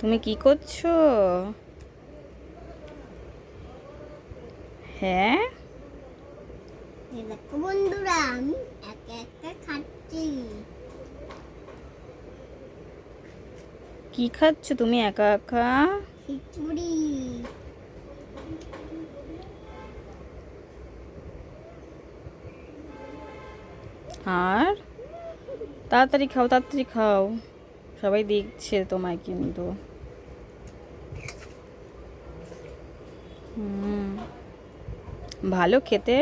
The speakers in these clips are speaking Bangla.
তুমি কি করছো? হ্যাঁ, দেখো বন্ধুরা, আমি একা একা খাচ্ছি। কি খাচ্ছ তুমি একা একা? খিচুড়ি। আর তাড়াতাড়ি খাও, তাড়াতাড়ি খাও, সবাই দেখছে তোমায় কিন্তু। হুম, ভালো খেতে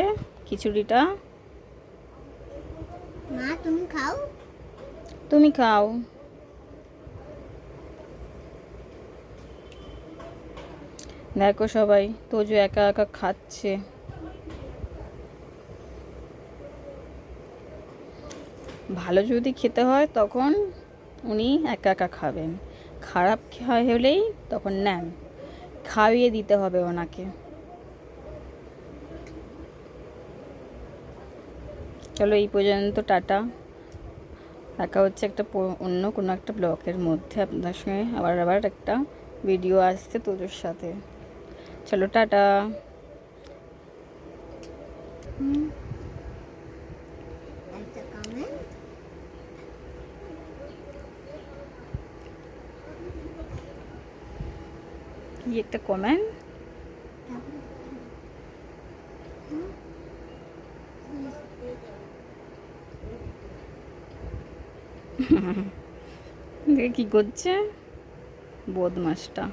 খিচুড়িটা। মা তুমি খাও। তুমি খাও। দেখো সবাই তোজো একা একা খাচ্ছে। ভালো যদি খেতে হয় তখন উনি একা একা খাবেন, খারাপ হলেই তখন নেন, খাইয়ে দিতে হবে ওনাকে। চলো এই পর্যন্ত, টাটা। দেখা হচ্ছে একটা অন্য কোনো একটা ব্লকের মধ্যে আপনার সঙ্গে। আবার আবার একটা ভিডিও আসছে তোজোর সাথে। চলো টাটা। একটা কমেন্ট। কি একটা কমেন্ট? কি করছে বদমাসটা?